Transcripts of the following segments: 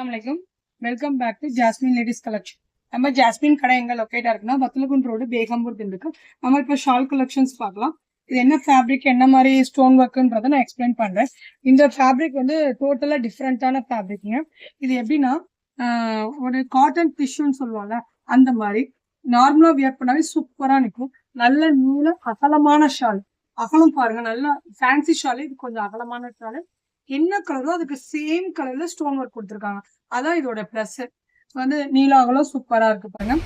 Assalamualaikum. Welcome back to Jasmine Ladies Collection. நம்ம jasmine கடை எங்க லொக்கேட்டா இருக்குன்னா வத்தலகுண்ட் ரோடு பேகம்பூர் இருக்கு. நம்ம இப்போ ஷால் கலெக்ஷன்ஸ் பார்க்கலாம். இது என்ன ஃபேப்ரிக் என்ன மாதிரி ஸ்டோன் ஒர்க்குன்றதை நான் எக்ஸ்பிளைன் பண்றேன். இந்த ஃபேப்ரிக் வந்து டோட்டலா டிஃப்ரெண்டான ஃபேப்ரிக்ங்க. இது எப்படின்னா ஒரு காட்டன் டிஷ்யூன்னு சொல்லுவாங்க அந்த மாதிரி நார்மலா வியர் பண்ணாவே சூப்பரா நிற்கும். நல்ல நீள அகலமான ஷால். அகலம் பாருங்க, நல்லா ஃபேன்சி ஷால். இது கொஞ்சம் அகலமான ஷால். என்ன கலரோ அதுக்கு சேம் கலர்ல ஸ்டோன் ஒர்க் கொடுத்துருக்காங்க. அதான் இதோட பிளஸ். வந்து நீலாகலம் சூப்பரா இருக்கு பாருங்க.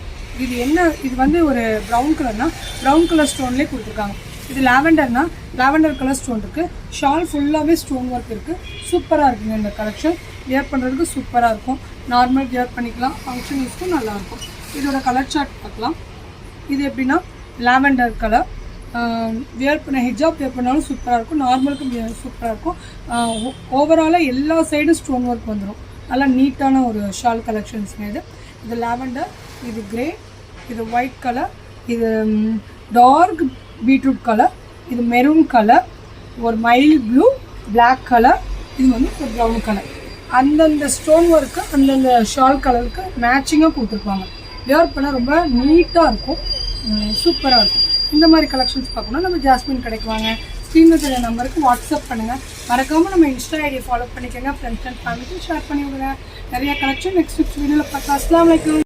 இது என்ன, இது வந்து ஒரு ப்ரௌன் கலர்னா ப்ரௌன் கலர் ஸ்டோன்லேயே கொடுத்துருக்காங்க. இது லாவெண்டர்னா லாவெண்டர் கலர் ஸ்டோன் இருக்கு. ஷால் ஃபுல்லாவே ஸ்டோன் ஒர்க் இருக்கு. சூப்பரா இருக்குங்க. இந்த கலெக்ஷன் வியர் பண்றதுக்கு சூப்பரா இருக்கும். நார்மல் வியர் பண்ணிக்கலாம், ஃபங்க்ஷன் யூஸ்க்கும் நல்லா இருக்கும். இதோட கலர் சார்ட் பார்க்கலாம். இது எப்படின்னா லாவெண்டர் கலர் வியர் பண்ண ஹிஜாப் வியர் பண்ணாலும் சூப்பராக இருக்கும், நார்மலுக்கும் சூப்பராக இருக்கும். ஓவராலாக எல்லா சைடும் ஸ்டோன் ஒர்க் வந்துடும். நல்லா நீட்டான ஒரு ஷால் கலெக்ஷன்ஸுங்க. இது லாவெண்டர், இது கிரே, இது ஒயிட் கலர், இது டார்க் பீட்ரூட் கலர், இது மெரூன் கலர், ஒரு மைல் ப்ளூ, பிளாக் கலர், இது வந்து ஒரு ப்ரௌன் கலர். அந்தந்த ஸ்டோன் ஒர்க்கு அந்தந்த ஷால் கலருக்கு மேட்சிங்காக கொடுத்துருப்பாங்க. வியர் பண்ணால் ரொம்ப நீட்டாக இருக்கும், சூப்பராக இருக்கும். இந்த மாதிரி கலெக்ஷன்ஸ் பார்க்கணும் நம்ம ஜாஸ்மின் கடைக்கு வாங்க. ஸ்க்ரீனில் தெரிய நம்பருக்கு வாட்ஸ்அப் பண்ணுங்கள். மறக்காமல் நம்ம இன்ஸ்டா ஐடியை ஃபாலோ பண்ணிக்கோங்க. ஃப்ரெண்ட்ஸ் அண்ட் ஃபேமிலிக்கு ஷேர் பண்ணி விடுங்க. நிறைய கலெக்ஷன் நெக்ஸ்ட் வீடியோவில் பார்க்கலாம். அஸ்ஸலாமு அலைக்கும்.